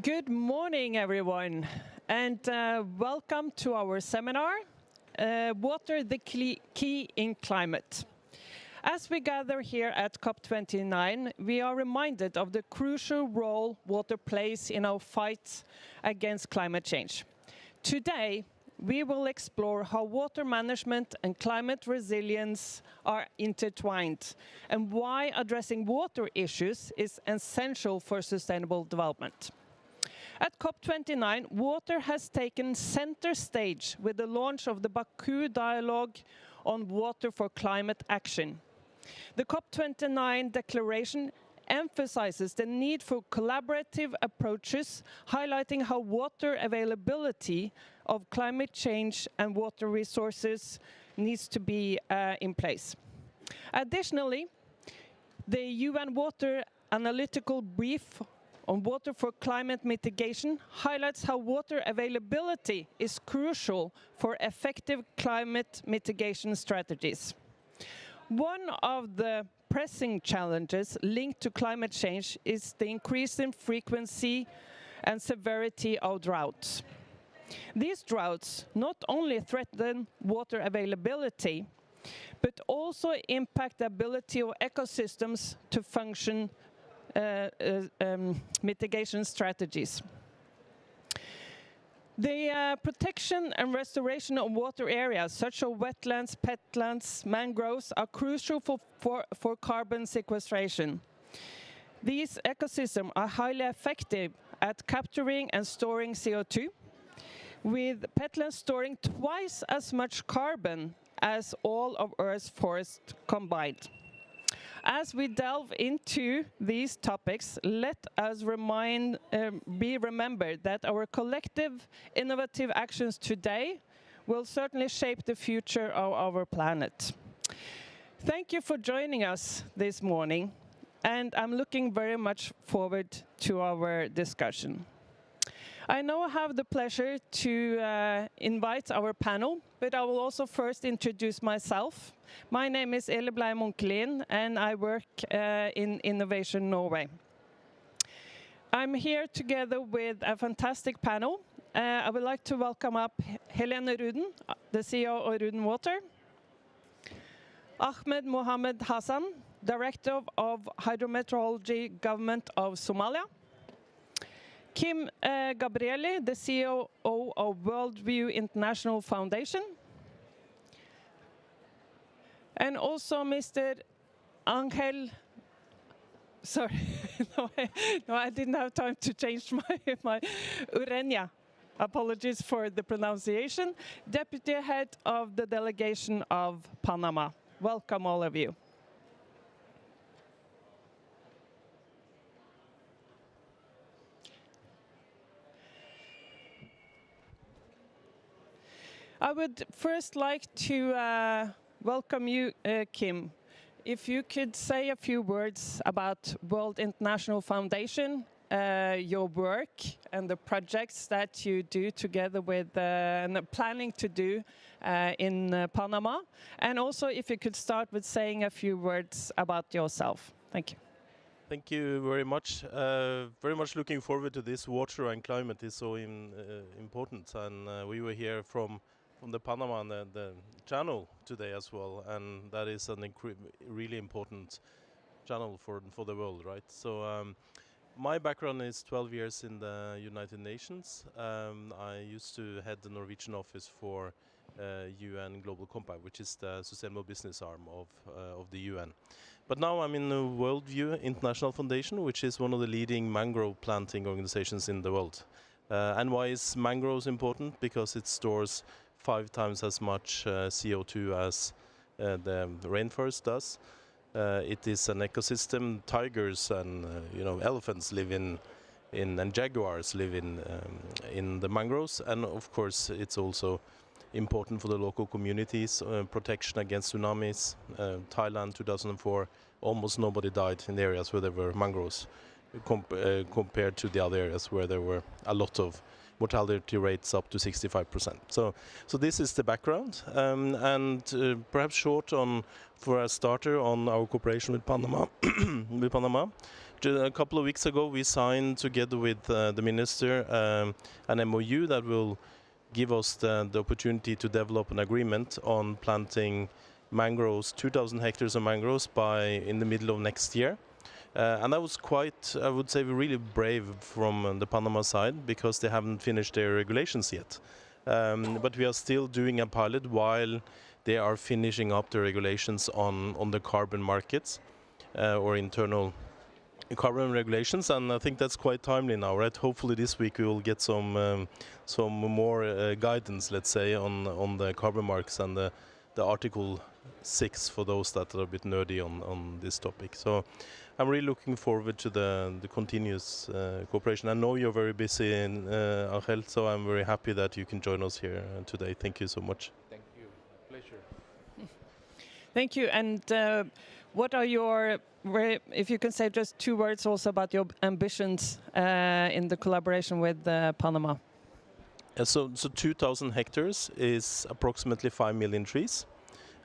Good morning, everyone, and welcome to our seminar, Water, the Key in Climate. As we gather here at COP29, we are reminded of the crucial role water plays in our fight against climate change. Today, we will explore how water management and climate resilience are intertwined, and why addressing water issues is essential for sustainable development. At COP29, water has taken center stage with the launch of the Baku dialogue on water for climate action. The COP29 declaration emphasizes the need for collaborative approaches, highlighting how water availability of climate change and water resources needs to be in place. Additionally, the UN Water Analytical Brief on water for climate mitigation highlights how water availability is crucial for effective climate mitigation strategies. One of the pressing challenges linked to climate change is the increase in frequency and severity of droughts. These droughts not only threaten water availability, but also impact the ability of ecosystems to function mitigation strategies. The protection and restoration of water areas, such as wetlands, peatlands, mangroves, are crucial for carbon sequestration. These ecosystems are highly effective at capturing and storing CO2, with peatlands storing twice as much carbon as all of Earth's forests combined. As we delve into these topics, let us be remembered that our collective innovative actions today will certainly shape the future of our planet. Thank you for joining us this morning, and I'm looking very much forward to our discussion. I now have the pleasure to invite our panel, but I will also first introduce myself. My name is Eli Blei Munkelin, and I work in Innovation Norway. I'm here together with a fantastic panel. I would like to welcome up Helene Ruden, the CEO of Ruden Water, Ahmed Mohamed Hassan, Director of Hydrometeorology, Government of Somalia, Kim Gabrieli, the CEO of Worldview International Foundation, and also Mr. Angel, sorry, no, I didn't have time to change my Ureña. Apologies for the pronunciation. Deputy Head of the Delegation of Panama. Welcome, all of you. I would first like to welcome you, Kim. If you could say a few words about World International Foundation, your work and the projects that you do together with and planning to do in Panama. And also if you could start with saying a few words about yourself. Thank you. Thank you very much. Very much looking forward to this. Water and climate is so important, and we were here from the Panama and the channel today as well, and that is an really important channel for the world, right? So my background is 12 years in the United Nations. I used to head the Norwegian office for UN Global Compact, which is the sustainable business arm of the UN. But now I'm in the Worldview International Foundation, which is one of the leading mangrove planting organizations in the world. And why is mangroves important? Because it stores 5 times as much CO2 as the rainforest does. It is an ecosystem. Tigers and elephants live in and jaguars live in the mangroves, and of course it's also important for the local communities. Protection against tsunamis. Thailand 2004, almost nobody died in the areas where there were mangroves, compared to the other areas where there were a lot of mortality rates up to 65%. So this is the background, and perhaps short on, for a starter, on our cooperation with Panama. A couple of weeks ago, we signed together with the minister an MOU that will give us the opportunity to develop an agreement on planting mangroves, 2,000 hectares of mangroves in the middle of next year. And that was quite, I would say, really brave from the Panama side, because they haven't finished their regulations yet. But we are still doing a pilot while they are finishing up the regulations on the carbon markets or internal carbon regulations, and I think that's quite timely now, right? Hopefully this week we will get some more guidance, let's say, on the carbon marks and the Article 6 for those that are a bit nerdy on this topic. So I'm really looking forward to the continuous cooperation. I know you're very busy, Angel, so I'm very happy that you can join us here today. Thank you so much. Thank you. Pleasure. Thank you. And what are your, if you can say just 2 words also about your ambitions in the collaboration with Panama? So 2,000 hectares is approximately 5 million trees.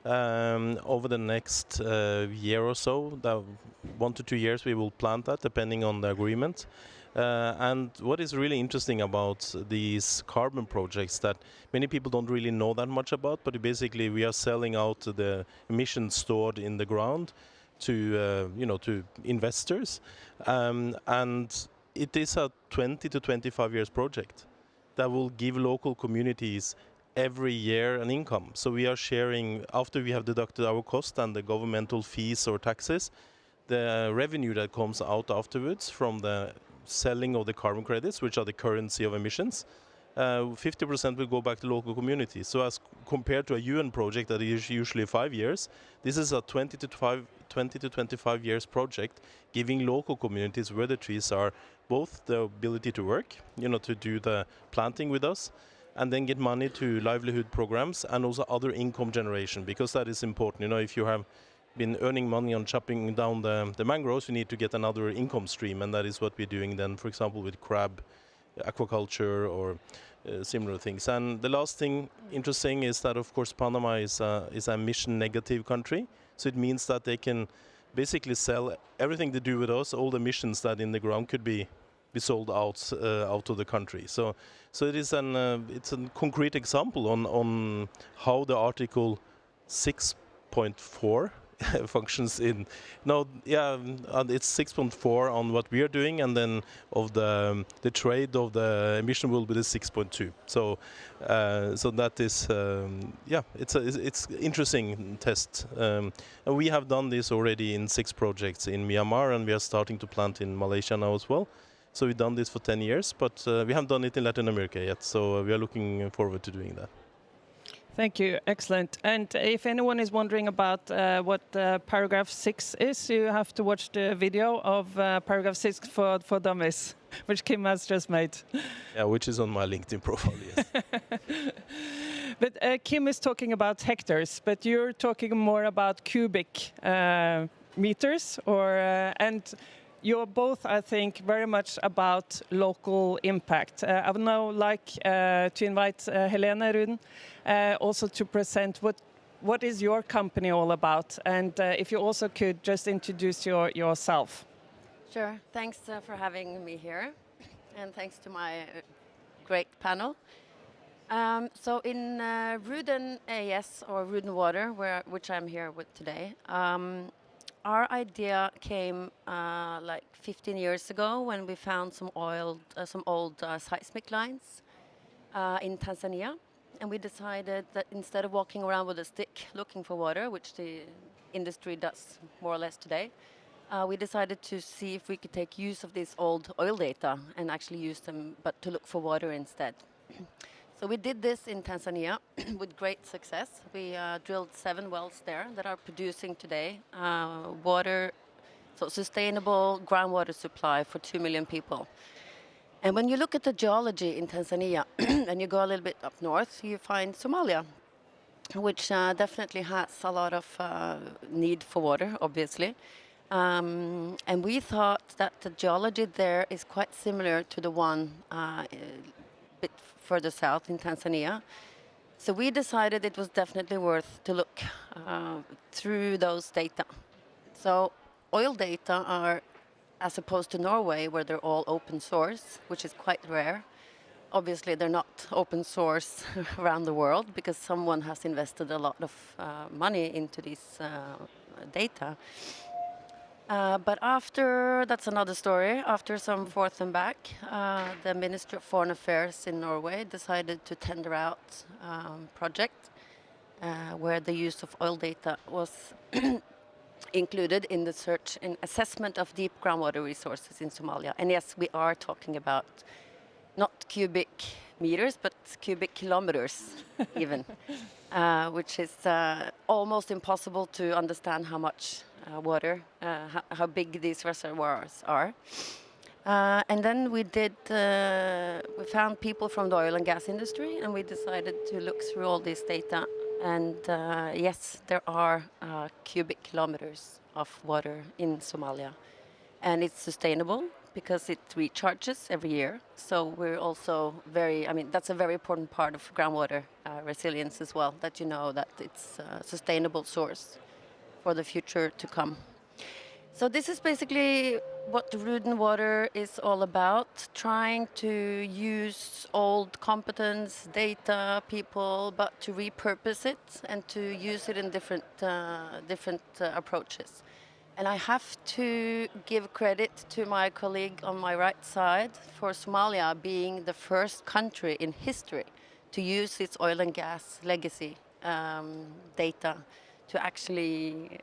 Over the next year or so, 1 to 2 years, we will plant that, depending on the agreement. And what is really interesting about these carbon projects that many people don't really know that much about, but basically we are selling out the emissions stored in the ground to to investors, and it is a 20 to 25 years project that will give local communities every year an income. So we are sharing, after we have deducted our cost and the governmental fees or taxes, the revenue that comes out afterwards from the selling of the carbon credits, which are the currency of emissions, 50% will go back to local communities. So as compared to a UN project that is usually 5 years, this is a 20 to 25 years project, giving local communities where the trees are both the ability to work, to do the planting with us, and then get money to livelihood programs and also other income generation, because that is important. If you have been earning money on chopping down the mangroves, you need to get another income stream, and that is what we're doing then, for example, with crab aquaculture or similar things. And the last thing interesting is that, of course, Panama is a emission negative country, so it means that they can basically sell everything they do with us, all the emissions that in the ground could be sold out of the country. So it is it's a concrete example on how the Article 6.4 functions in. It's 6.4 on what we are doing, and then of the trade of the emission will be the 6.2. So that is it's interesting test. And we have done this already in 6 projects in Myanmar, and we are starting to plant in Malaysia now as well. So we've done this for 10 years, but we haven't done it in Latin America yet. So we are looking forward to doing that. Thank you. Excellent. And if anyone is wondering about what paragraph 6 is, you have to watch the video of paragraph 6 for dummies, which Kim has just made. Yeah, which is on my LinkedIn profile, yes. But Kim is talking about hectares, but you're talking more about cubic meters, and you're both, I think, very much about local impact. I would now like to invite Helene Ruden also to present what is your company all about, and if you also could just introduce yourself. Sure. Thanks for having me here, and thanks to my great panel. So in Ruden AS, or Ruden Water, which I'm here with today, our idea came like 15 years ago when we found some old seismic lines in Tanzania, and we decided that instead of walking around with a stick looking for water, which the industry does more or less today, we decided to see if we could take use of these old oil data and actually use them, but to look for water instead. So we did this in Tanzania with great success. We drilled 7 wells there that are producing today water, so sustainable groundwater supply for 2 million people. And when you look at the geology in Tanzania and you go a little bit up north, you find Somalia, which definitely has a lot of need for water, obviously. And we thought that the geology there is quite similar to the one bit further south in Tanzania. So we decided it was definitely worth to look through those data. So oil data are as opposed to Norway, where they're all open source, which is quite rare. Obviously, they're not open source around the world because someone has invested a lot of money into this data. But after, that's another story, after some forth and back, the Ministry of Foreign Affairs in Norway decided to tender out project where the use of oil data was included in the search and assessment of deep groundwater resources in Somalia. And yes, we are talking about not cubic meters, but cubic kilometers even, which is almost impossible to understand how much water, how big these reservoirs are. And then we found people from the oil and gas industry, and we decided to look through all this data. And yes, there are cubic kilometers of water in Somalia. And it's sustainable because it recharges every year. So we're also that's a very important part of groundwater resilience as well, that you know that it's a sustainable source for the future to come. So this is basically what the Ruden water is all about, trying to use old competence, data, people, but to repurpose it and to use it in different approaches. And I have to give credit to my colleague on my right side for Somalia being the first country in history to use its oil and gas legacy data to actually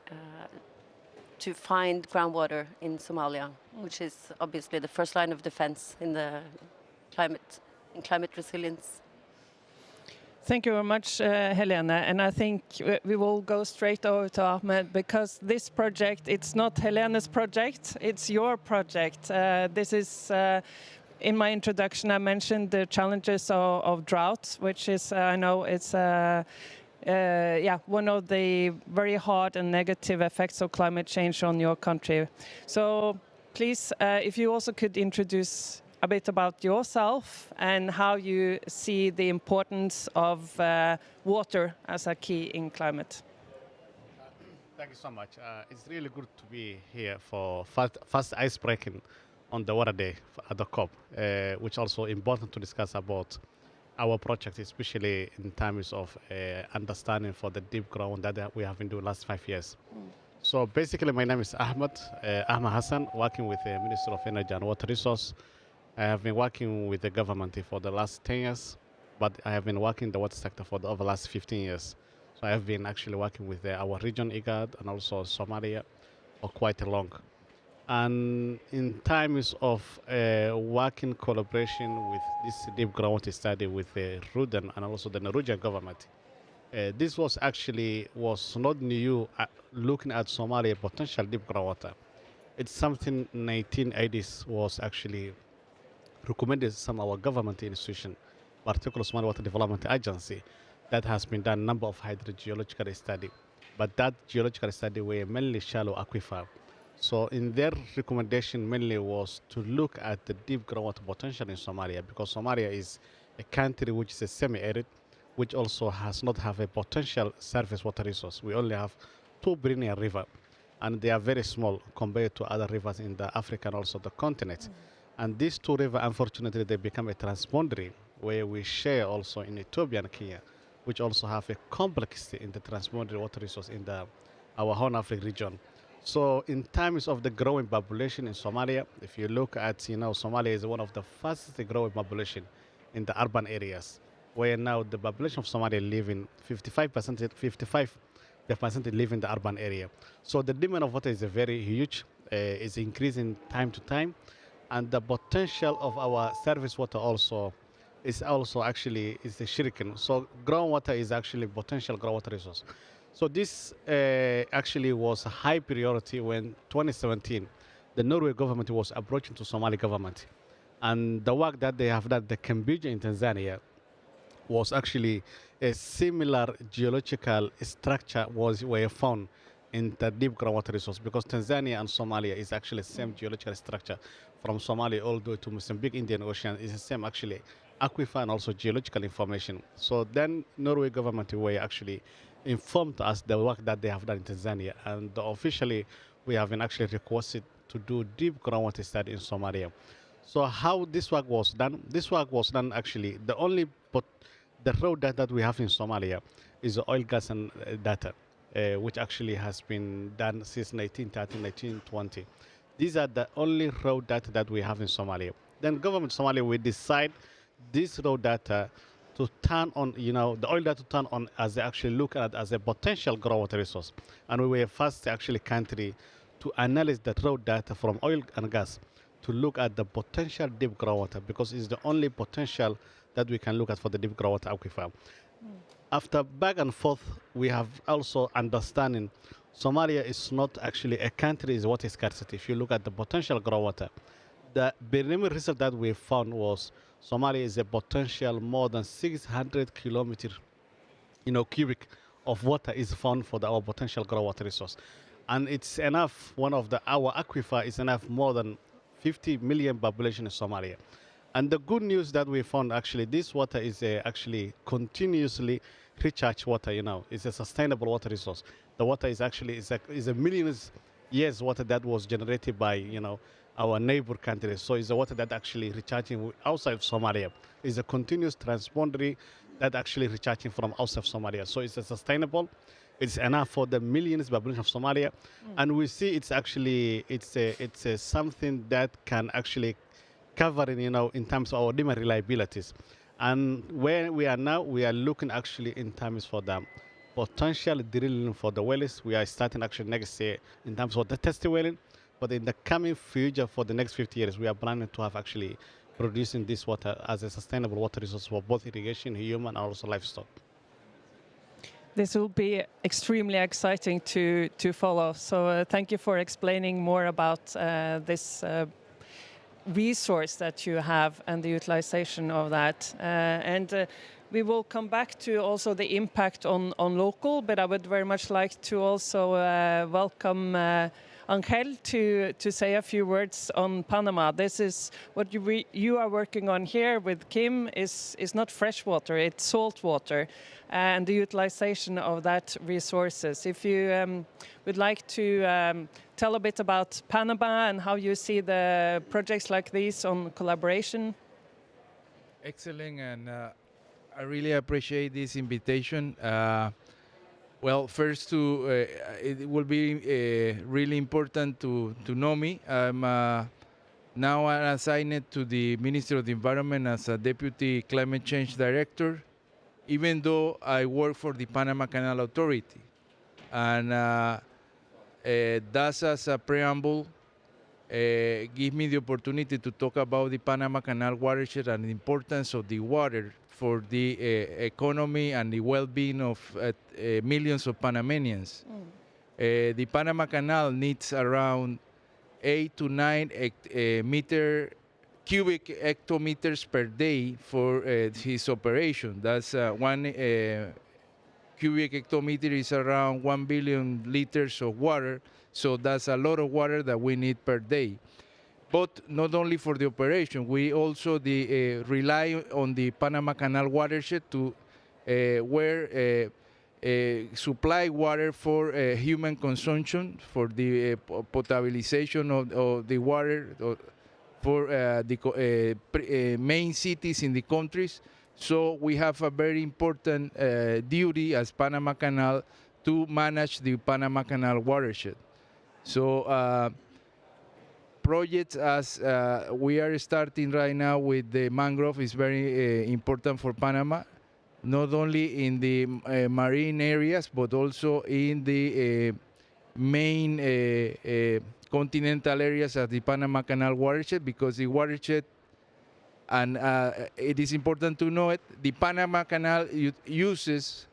to find groundwater in Somalia, which is obviously the first line of defense in the climate resilience. Thank you very much, Helene. And I think we will go straight over to Ahmed, because this project, it's not Helene's project, it's your project. This is, in my introduction, I mentioned the challenges of drought, which is, I know it's one of the very hard and negative effects of climate change on your country. So please, if you also could introduce a bit about yourself and how you see the importance of water as a key in climate. Thank you so much. It's really good to be here for first ice breaking on the Water Day at the COP, which also important to discuss about our project, especially in terms of understanding for the deep ground that we have been doing last 5 years. So basically, my name is Ahmed Hassan, working with the Ministry of Energy and Water Resource. I have been working with the government for the last 10 years, but I have been working in the water sector for over the last 15 years. So I have been actually working with our region, IGAD, and also Somalia for quite long. And in terms of working collaboration with this deep groundwater study with Ruden and also the Norwegian government, this was not new looking at Somalia potential deep groundwater. It's something 1980s was actually recommended some of our government institution, particularly Somalia Water Development Agency, that has been done a number of hydrogeological study. But that geological study were mainly shallow aquifer. So in their recommendation mainly was to look at the deep groundwater potential in Somalia, because Somalia is a country which is a semi-arid, which also has not have a potential surface water resource. We only have 2 perennial rivers, and they are very small compared to other rivers in the Africa and also the continent. And these 2 rivers, unfortunately, they become a transboundary, where we share also in Ethiopia and Kenya, which also have a complexity in the transboundary water resource in our Horn Africa region. So in terms of the growing population in Somalia, if you look at, Somalia is one of the fastest growing population in the urban areas, where now the population of Somalia live in 55% live in the urban area. So the demand of water is very huge, is increasing time to time, and the potential of our surface water also is shrinking. So groundwater is actually potential groundwater resource. So this actually was a high priority when 2017, the Norway government was approaching to Somali government. And the work that they have done, the Kambija in Tanzania, was actually a similar geological structure were found in the deep groundwater resource, because Tanzania and Somalia is actually the same geological structure. From Somalia all the way to Mozambique, Indian Ocean is the same actually aquifer and also geological information. So then Norway government were actually informed us the work that they have done in Tanzania, and officially we have been actually requested to do deep groundwater study in Somalia. So how this work was done? This work was done actually, the raw data that we have in Somalia is the oil, gas, and data, which actually has been done since 1930, 1920. These are the only raw data that we have in Somalia. Then government of Somalia will decide this raw data to turn on, the oil data to turn on as they actually look at as a potential groundwater resource. And we were first actually country to analyze the raw data from oil and gas to look at the potential deep groundwater, because it's the only potential that we can look at for the deep groundwater aquifer. After back and forth, we have also understanding Somalia is not actually a country, is what is scarcity. If you look at the potential groundwater, the preliminary result that we found was Somalia is a potential more than 600 kilometers, cubic of water is found for our potential groundwater resource. And it's enough, our aquifer is enough more than 50 million population in Somalia. And the good news that we found, actually, this water is actually continuously recharged water, It's a sustainable water resource. The water is actually, is a millions years water that was generated by, our neighbor countries. So it's a water that actually recharging outside of Somalia. It's a continuous transpondary that actually recharging from outside of Somalia. So it's a sustainable. It's enough for the millions population of Somalia. And we see it's actually, it's something that can actually cover, in terms of our demand reliabilities. And where we are now, we are looking actually in terms for the potential drilling for the wells. We are starting actually next year in terms of the test welling. But in the coming future, for the next 50 years, we are planning to have actually producing this water as a sustainable water resource for both irrigation, human, and also livestock. This will be extremely exciting to follow. So thank you for explaining more about this resource that you have and the utilization of that. We will come back to also the impact on local, but I would very much like to also welcome Angel to say a few words on Panama. This is what you are working on here with Kim is not fresh water, it's salt water, and the utilization of that resources. If you would like to tell a bit about Panama and how you see the projects like these on collaboration. Excellent, and I really appreciate this invitation. Well, first, it will be really important to know me. I'm now assigned to the Ministry of the Environment as a Deputy Climate Change Director, even though I work for the Panama Canal Authority. And thus, as a preamble, give me the opportunity to talk about the Panama Canal watershed and the importance of the water for the economy and the well-being of millions of Panamanians. The Panama Canal needs around 8 to 9 cubic hectometers per day for his operation. That's 1 cubic hectometer is around 1 billion liters of water. So that's a lot of water that we need per day. But not only for the operation, we also rely on the Panama Canal watershed to supply water for human consumption, for the potabilization of the water for the main cities in the countries. So we have a very important duty as Panama Canal to manage the Panama Canal watershed. So projects as we are starting right now with the mangrove is very important for Panama, not only in the marine areas, but also in the main continental areas of the Panama Canal watershed, because the watershed, and it is important to know it, the Panama Canal uses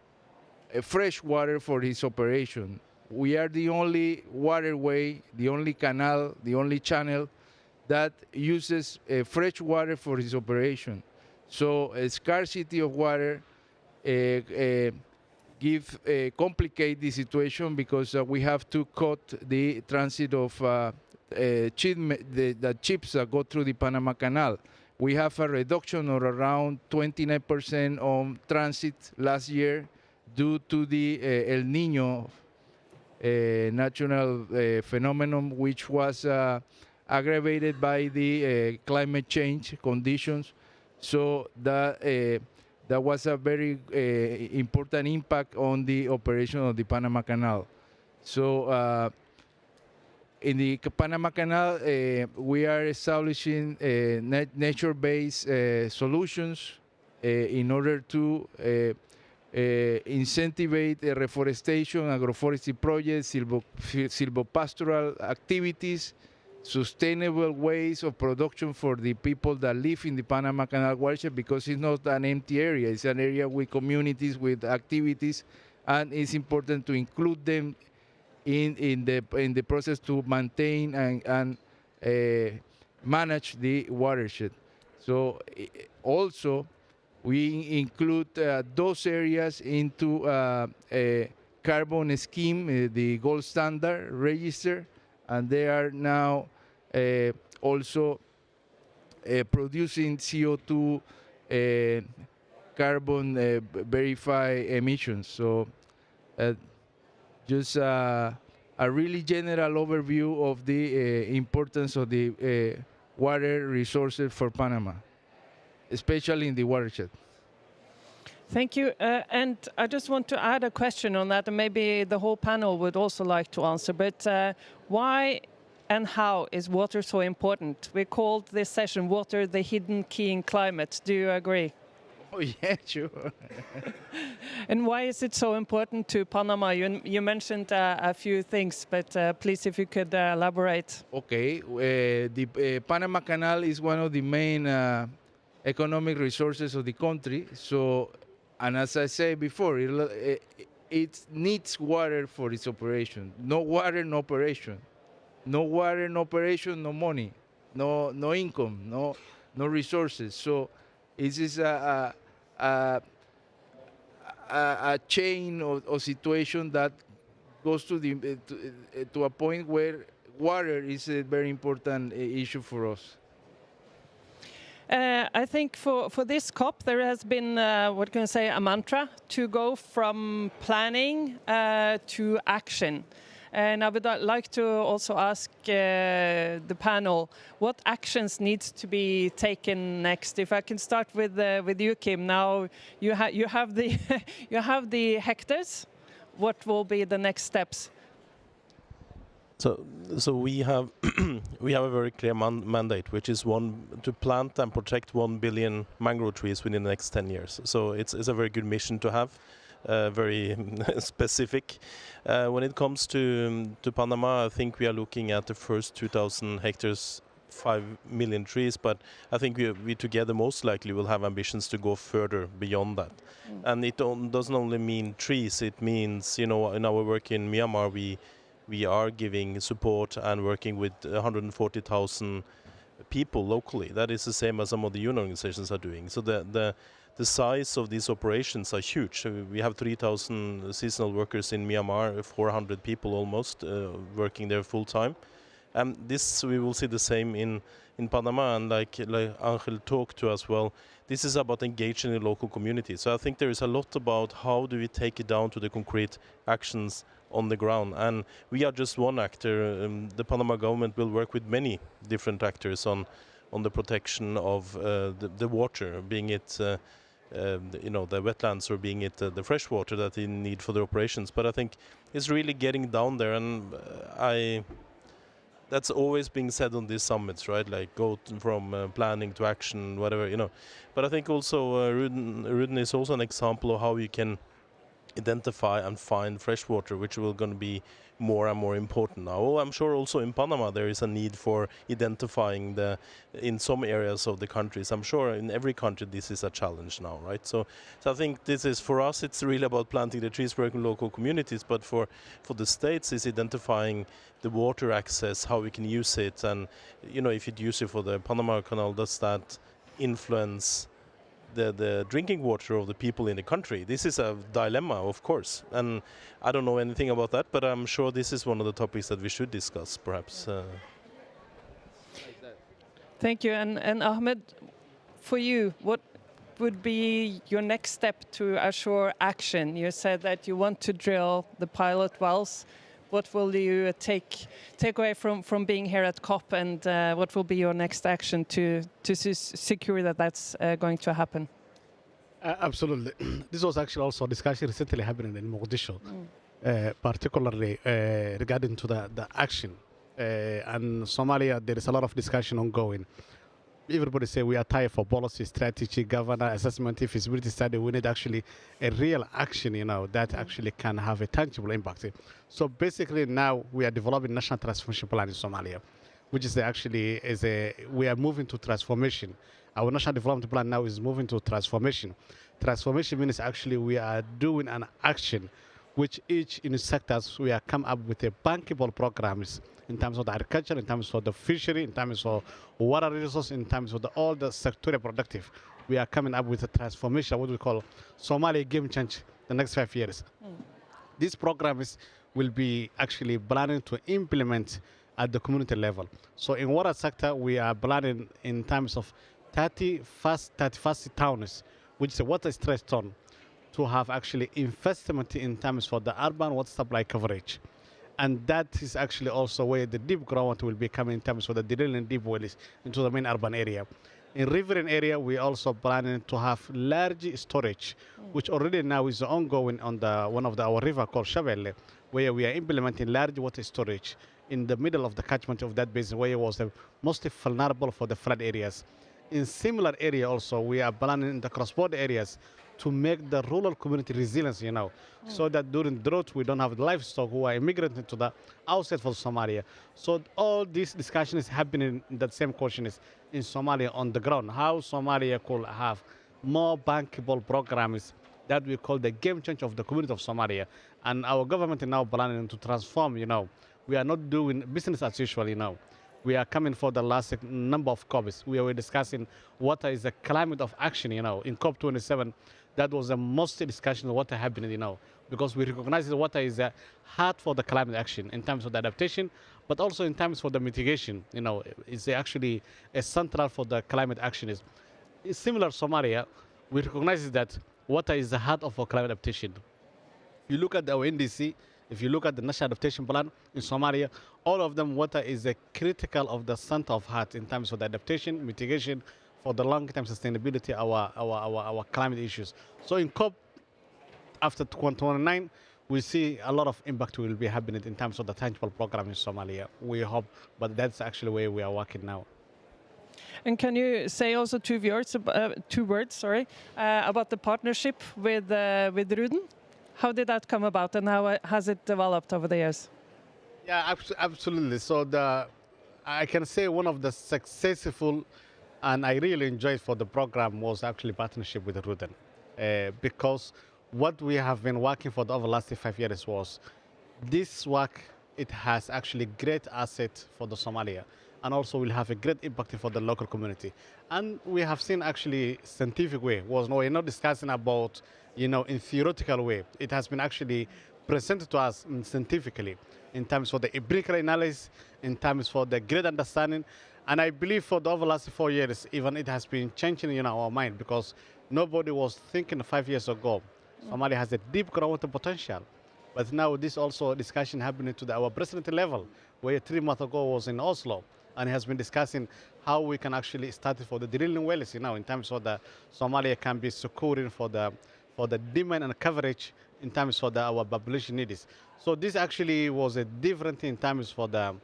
fresh water for its operation. We are the only waterway, the only canal, the only channel that uses fresh water for its operation. So a scarcity of water complicate the situation, because we have to cut the transit of the ships that go through the Panama Canal. We have a reduction of around 29% on transit last year due to the El Niño natural phenomenon which was aggravated by the climate change conditions. So that was a very important impact on the operation of the Panama Canal. So in the Panama Canal, we are establishing nature-based solutions in order to incentivize reforestation, agroforestry projects, silvopastoral activities, sustainable ways of production for the people that live in the Panama Canal watershed, because it's not an empty area. It's an area with communities, with activities, and it's important to include them in the process to maintain and manage the watershed. So also we include those areas into a carbon scheme, the gold standard register, and they are now also producing CO2 carbon verified emissions. So just a really general overview of the importance of the water resources for Panama, especially in the watershed. Thank you. And I just want to add a question on that, and maybe the whole panel would also like to answer. But why and how is water so important? We called this session Water, the Hidden Key in Climate. Do you agree? Oh, yeah, sure. And why is it so important to Panama? You mentioned a few things, but please, if you could elaborate. Okay. The Panama Canal is one of the main economic resources of the country. So, and as I said before, it needs water for its operation. No water, no operation. No water, no operation, no money, no income, no resources. So this is a chain of situation that goes to a point where water is a very important issue for us. I think for this COP, there has been, what can I say, a mantra to go from planning to action. And I would like to also ask the panel, what actions needs to be taken next? If I can start with you, Kim. Now you have the you have the hectares. What will be the next steps? So we have we have a very clear mandate, which is to plant and protect 1 billion mangrove trees within the next 10 years. So it's a very good mission to have, very specific. When it comes to Panama, I think we are looking at the first 2,000 hectares, 5 million trees, but I think we together most likely will have ambitions to go further beyond that. And it doesn't only mean trees, it means, in our work in Myanmar, we are giving support and working with 140,000 people locally. That is the same as some of the UN organizations are doing. So the size of these operations are huge. We have 3,000 seasonal workers in Myanmar, 400 people almost working there full time. And this we will see the same in Panama, and like Angel talked to as well, this is about engaging the local community. So I think there is a lot about how do we take it down to the concrete actions on the ground. And we are just one actor. The Panama government will work with many different actors on the protection of the water, being it the wetlands or being it the fresh water that they need for their operations. But I think it's really getting down there, and that's always being said on these summits, right? Like go from planning to action, whatever, But I think also Ruden is also an example of how you can identify and find fresh water, which will going to be more and more important now. I'm sure also in Panama there is a need for identifying in some areas of the countries. I'm sure in every country this is a challenge now, right? So I think this is, for us, it's really about planting the trees, working local communities, but for the states is identifying the water access, how we can use it, and if you use it for the Panama Canal, does that influence the drinking water of the people in the country? This is a dilemma, of course, and I don't know anything about that, but I'm sure this is one of the topics that we should discuss, perhaps. Thank you. And Ahmed, for you, what would be your next step to assure action? You said that you want to drill the pilot wells, what will you take away from being here at COP, and what will be your next action to secure that that's going to happen? Absolutely. This was actually also a discussion recently happening in Mogadishu, particularly regarding to the action. And Somalia, there is a lot of discussion ongoing. Everybody say we are tired for policy, strategy, governance, assessment, feasibility study. We need actually a real action, that actually can have a tangible impact. So basically now we are developing national transformation plan in Somalia, which is we are moving to transformation. Our national development plan now is moving to transformation. Transformation means actually we are doing an action which each in sectors we are come up with a bankable programs in terms of the agriculture, in terms of the fishery, in terms of water resources, in terms of all the sectorial productive. We are coming up with a transformation, what we call Somalia game change the next 5 years. These programs will be actually planning to implement at the community level. So in water sector, we are planning in terms of 31 towns, which is a water stress zone, to have actually investment in terms for the urban water supply coverage. And that is actually also where the deep groundwater will be coming in terms of the drilling deep wells into the main urban area. In riverine area, we also planning to have large storage, which already now is ongoing on one of our river called Shabelle, where we are implementing large water storage in the middle of the catchment of that basin, where it was mostly vulnerable for the flood areas. In similar area also, we are planning in the cross-border areas to make the rural community resilient, so that during drought we don't have the livestock who are immigrating into the outside for Somalia. So all this discussion is happening in that same question is in Somalia on the ground, how Somalia could have more bankable programs that we call the game change of the community of Somalia. And our government is now planning to transform, We are not doing business as usual, We are coming for the last number of COPs. We were discussing what is the climate of action, In COP27, that was the most discussion of what happened, because we recognize that water is hard for the climate action in terms of the adaptation, but also in terms for the mitigation, It's actually a central for the climate action. Is similar to Somalia, we recognize that water is the heart of our climate adaptation. You look at our NDC, if you look at the National Adaptation Plan in Somalia, all of them, water is a critical of the center of heart in terms of the adaptation, mitigation, for the long-term sustainability, our climate issues. So in COP, after 2029, we see a lot of impact will be happening in terms of the tangible program in Somalia. We hope, but that's actually where we are working now. And can you say also two words about the partnership with Ruden? How did that come about, and how has it developed over the years? Yeah, absolutely. So I can say one of the successful, and I really enjoyed for the program, was actually partnership with Ruden, because what we have been working for over the last 5 years was this work. It has actually great asset for the Somalia, and also will have a great impact for the local community. And we have seen actually scientific way we're not discussing about in theoretical way. It has been actually presented to us scientifically in terms of the empirical analysis, in terms for the great understanding. And I believe for the over last 4 years, even it has been changing our mind, because nobody was thinking 5 years ago Somalia has a deep groundwater potential. But now this also discussion happening to our president level, where 3 months ago was in Oslo, and he has been discussing how we can actually start for the drilling wells, in terms of the Somalia can be securing for the demand and coverage in terms of our population needs. So this actually was a different in terms for the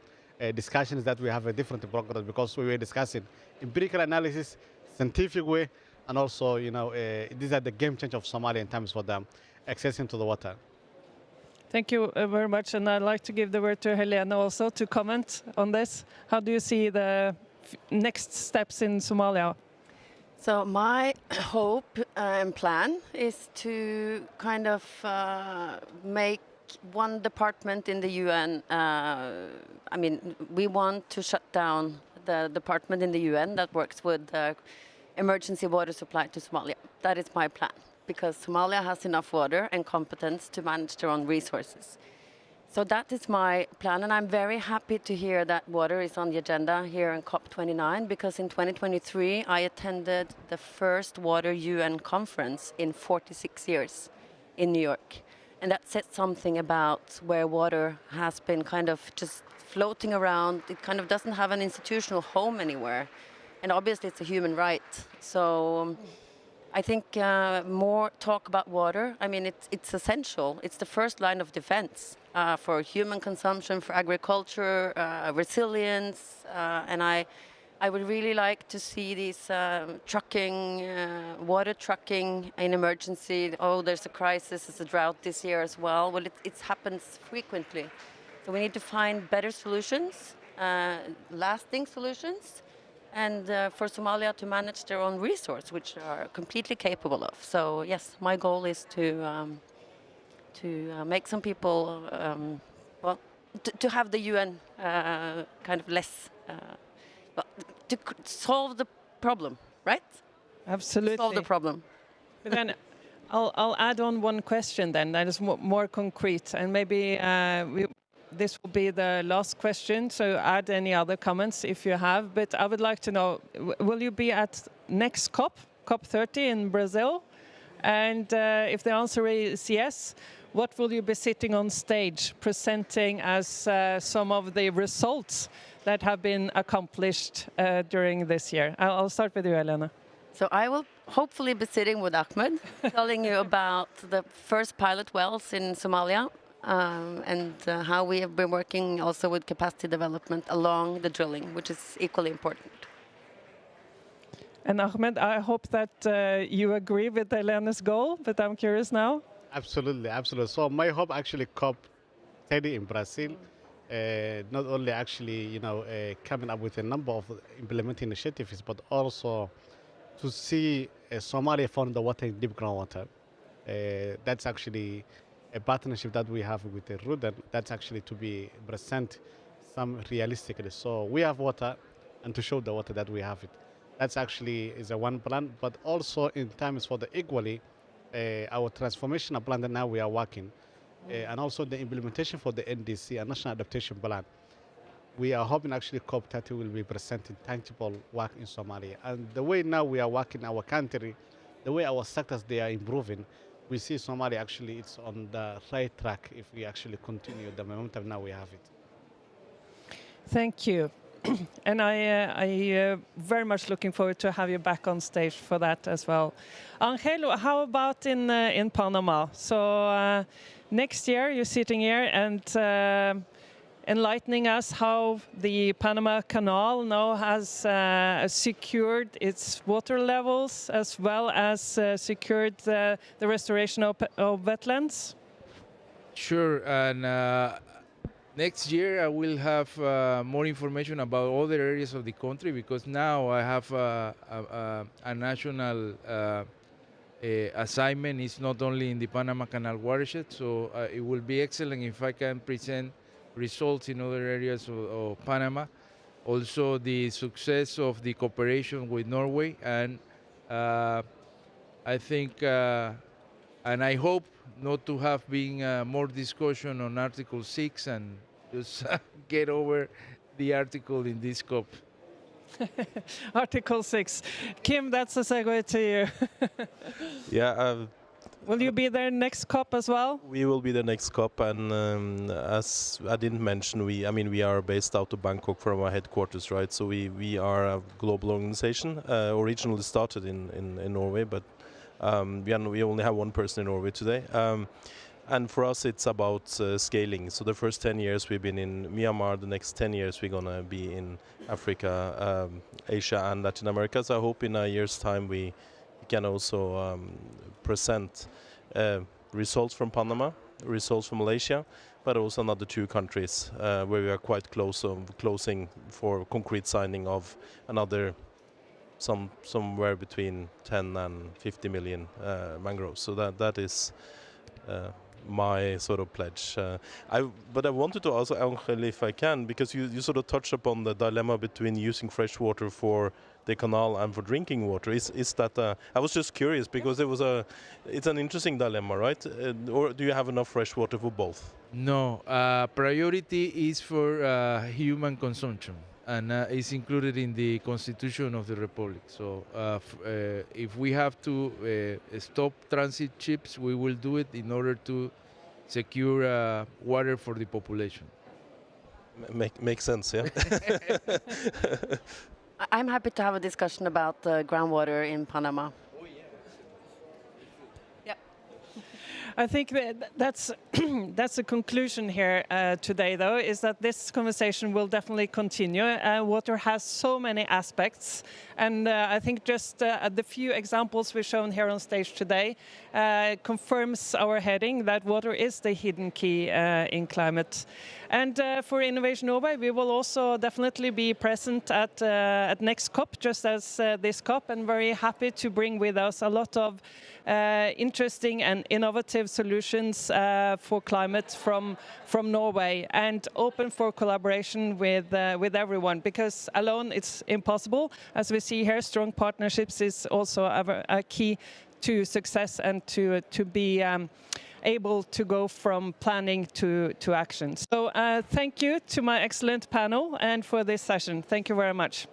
discussions that we have a different program, because we were discussing empirical analysis, scientific way, and also, these are the game changer of Somalia in terms for the access into the water. Thank you very much, and I'd like to give the word to Helene also to comment on this. How do you see the next steps in Somalia? So my hope and plan is to kind of make one department in the UN. We want to shut down the department in the UN that works with emergency water supply to Somalia. That is my plan, because Somalia has enough water and competence to manage their own resources. So that is my plan, and I'm very happy to hear that water is on the agenda here in COP29, because in 2023 I attended the first Water UN conference in 46 years in New York. And that says something about where water has been kind of just floating around. It kind of doesn't have an institutional home anywhere. And obviously it's a human right. So I think more talk about water. I mean, it's essential. It's the first line of defense for human consumption, for agriculture, resilience. And I would really like to see these trucking, water trucking in emergency. Oh, there's a crisis, there's a drought this year as well. Well, it happens frequently. So we need to find better solutions, lasting solutions, and for Somalia to manage their own resource, which they are completely capable of. So yes, my goal is to make some people, well, to have the UN kind of less, well, to solve the problem, right? Absolutely. Solve the problem. But then I'll add on one question then that is more concrete, and maybe this will be the last question, so add any other comments if you have. But I would like to know, will you be at next COP, COP30 in Brazil? And if the answer is yes, what will you be sitting on stage presenting as some of the results that have been accomplished during this year? I'll start with you, Helena. So I will hopefully be sitting with Ahmed, telling you about the first pilot wells in Somalia, and how we have been working also with capacity development along the drilling, which is equally important. And Ahmed, I hope that you agree with Helena's goal, but I'm curious now. Absolutely, absolutely. So my hope actually COP30 in Brazil, not only actually, coming up with a number of implementing initiatives, but also to see Somalia found the water in deep groundwater. That's actually a partnership that we have with the Ruden. That's actually to be present some realistically. So we have water, and to show the water that we have it. That's actually is a one plan, but also in terms for the equally, our transformational plan that now we are working, and also the implementation for the NDC, a National Adaptation Plan. We are hoping actually COP30 will be presenting tangible work in Somalia. And the way now we are working our country, the way our sectors, they are improving, we see Somalia actually it's on the right track if we actually continue the momentum now we have it. Thank you. And I very much looking forward to have you back on stage for that as well. Angelo, how about in Panama? So next year you're sitting here and enlightening us how the Panama Canal now has secured its water levels as well as secured the restoration of wetlands. Sure, and next year I will have more information about other areas of the country, because now I have a national assignment. It's not only in the Panama Canal watershed, so it will be excellent if I can present results in other areas of Panama. Also the success of the cooperation with Norway, and I think and I hope not to have been more discussion on Article 6 and just get over the article in this COP. Article 6. Kim, that's a segue to you. Yeah. Will you be there next COP as well? We will be the next COP, and as I didn't mention, we are based out of Bangkok from our headquarters, right? So we are a global organization, originally started in Norway, but we only have one person in Norway today. And for us, it's about scaling. So the first 10 years we've been in Myanmar. The next 10 years we're gonna be in Africa, Asia, and Latin America. So I hope in a year's time we can also present results from Panama, results from Malaysia, but also another 2 countries where we are quite close of closing for concrete signing of another somewhere between 10 and 50 million mangroves. So that is my sort of pledge. But I wanted to ask Angel if I can, because you sort of touched upon the dilemma between using fresh water for the canal and for drinking water. Is that I was just curious because it's an interesting dilemma, right? Or do you have enough fresh water for both? No, priority is for human consumption, and it's included in the Constitution of the Republic. So if we have to stop transit ships, we will do it in order to secure water for the population. Makes sense, yeah. I'm happy to have a discussion about groundwater in Panama. I think that's that's the conclusion here today, though, is that this conversation will definitely continue. Water has so many aspects, and I think just the few examples we've shown here on stage today confirms our heading that water is the hidden key in climate. And for Innovation Norway, we will also definitely be present at next COP, just as this COP, and very happy to bring with us a lot of interesting and innovative solutions for climate from Norway, and open for collaboration with everyone, because alone it's impossible. As we see here, strong partnerships is also a key to success and to be able to go from planning to action. So thank you to my excellent panel and for this session. Thank you very much.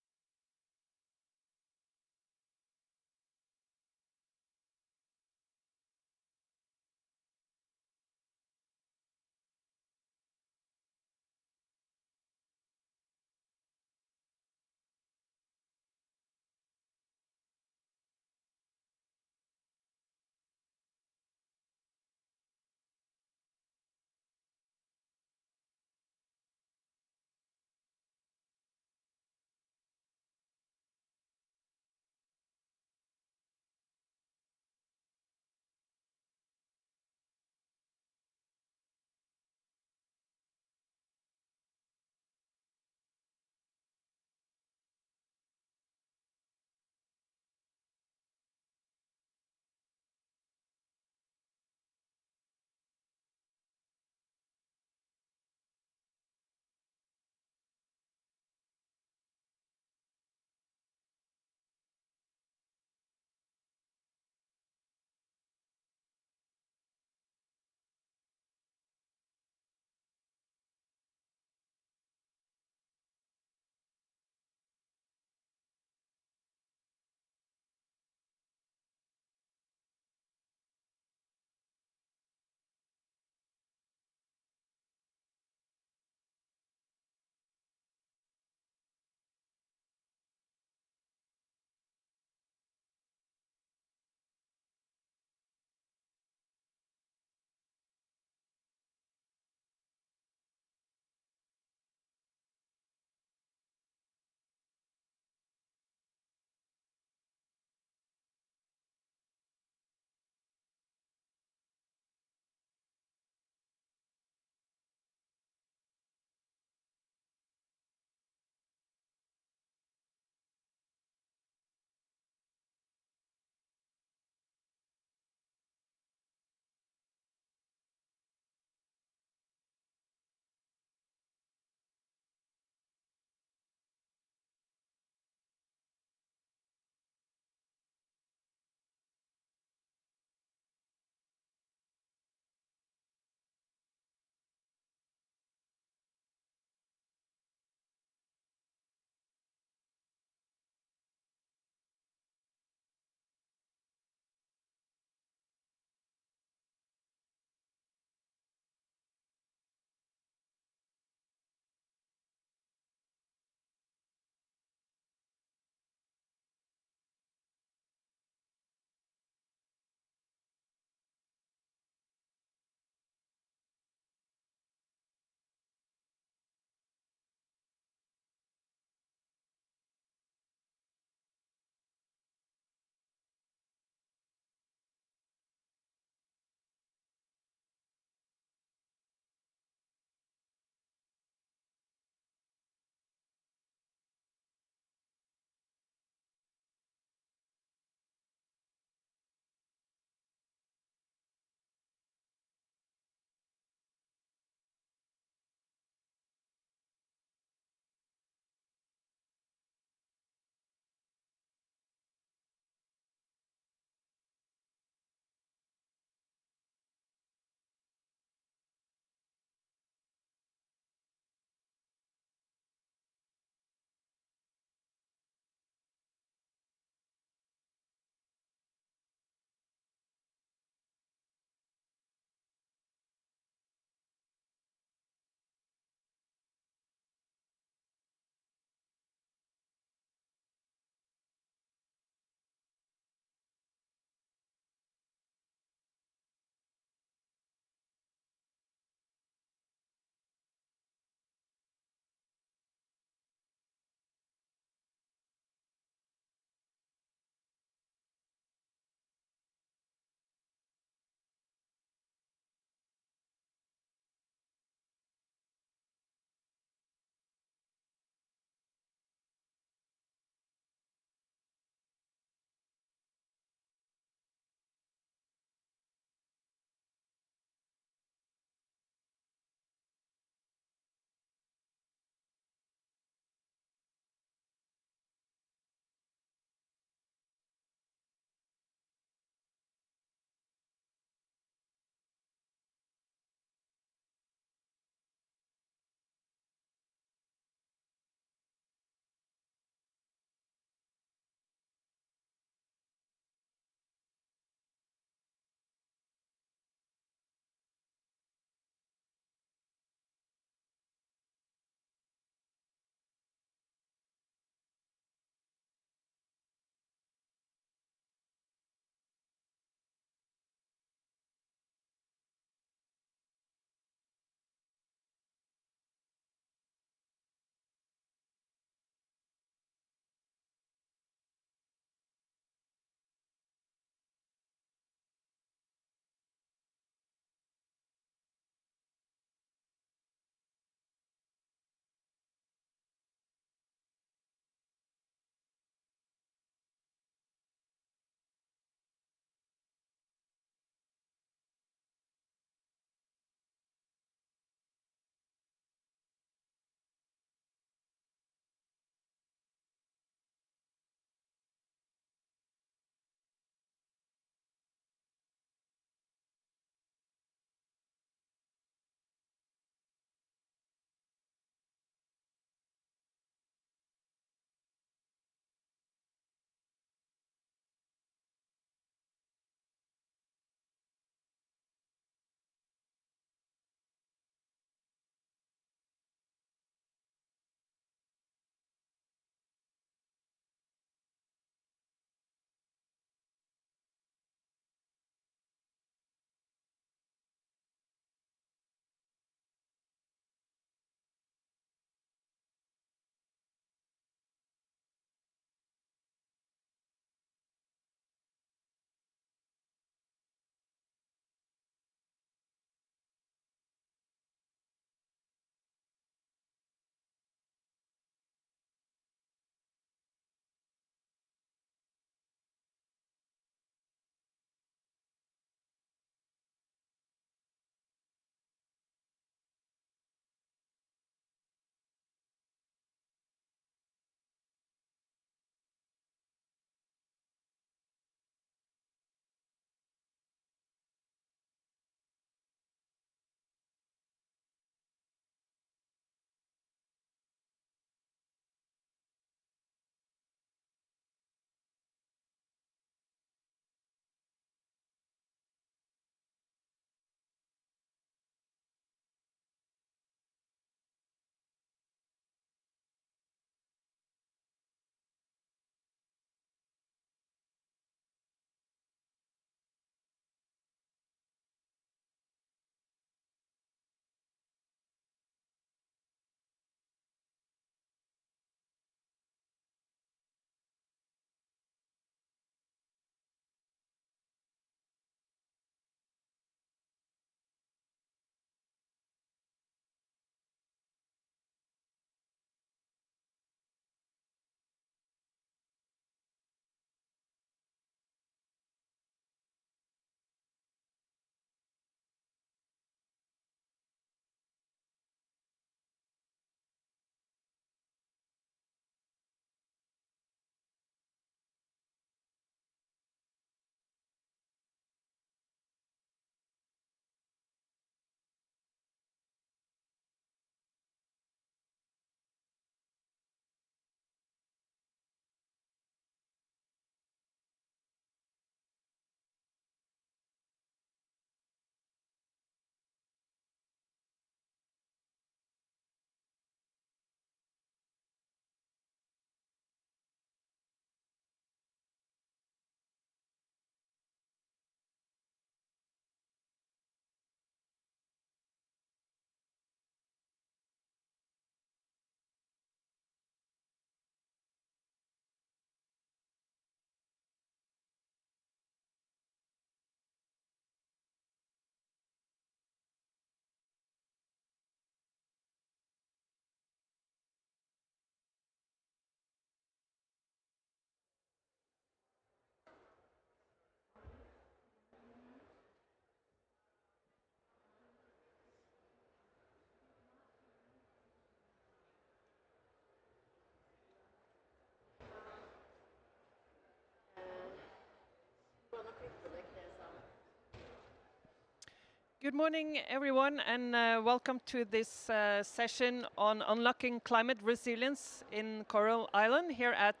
Good morning, everyone, and welcome to this session on unlocking climate resilience in Coral Island here at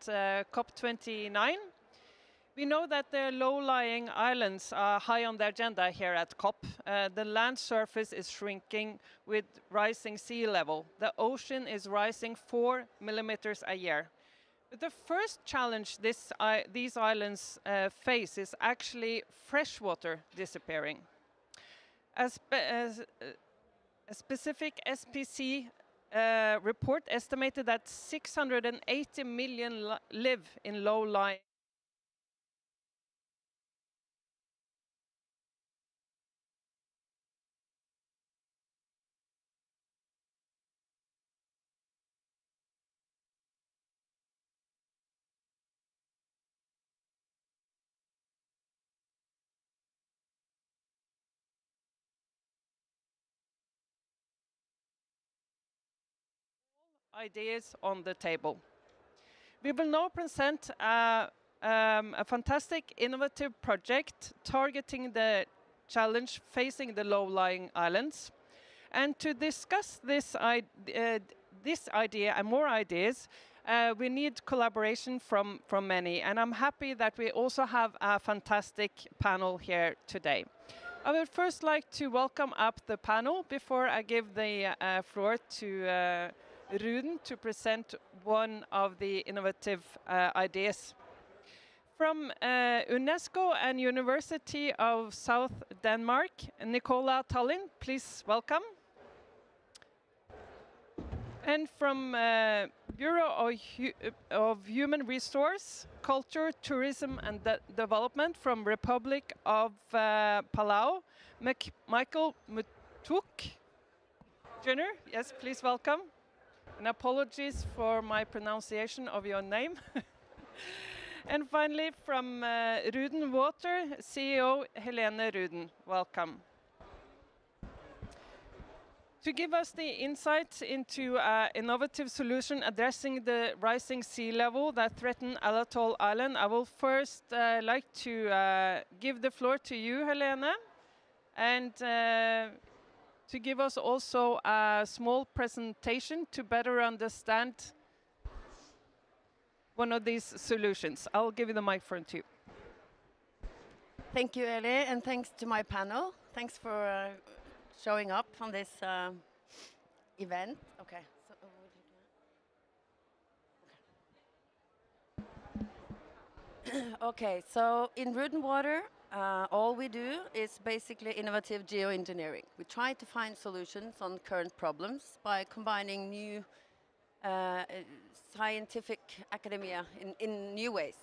COP29. We know that the low-lying islands are high on the agenda here at COP. The land surface is shrinking with rising sea level. The ocean is rising 4 millimeters a year. But the first challenge these islands face is actually freshwater disappearing. A specific SPC report estimated that 680 million live in low-lying. Ideas on the table. We will now present a fantastic innovative project targeting the challenge facing the low-lying islands. And to discuss this idea and more ideas, we need collaboration from many. And I'm happy that we also have a fantastic panel here today. I would first like to welcome up the panel before I give the floor to Ruden to present one of the innovative ideas. From UNESCO and University of South Denmark, Nicola Tallinn, please welcome. And from Bureau of Human Resource, Culture, Tourism and Development from Republic of Palau, Michael Mutuk Jr. Yes, please welcome. And apologies for my pronunciation of your name. And finally, from Ruden Water, CEO Helene Ruden. Welcome. To give us the insight into an innovative solution addressing the rising sea level that threaten Alatol Island, I will first like to give the floor to you, Helene, and to give us also a small presentation to better understand one of these solutions. I'll give you the microphone too. Thank you, Eli, and thanks to my panel. Thanks for showing up on this event. Okay. Okay, so in Ruden Water, all we do is basically innovative geoengineering. We try to find solutions on current problems by combining new scientific academia in new ways.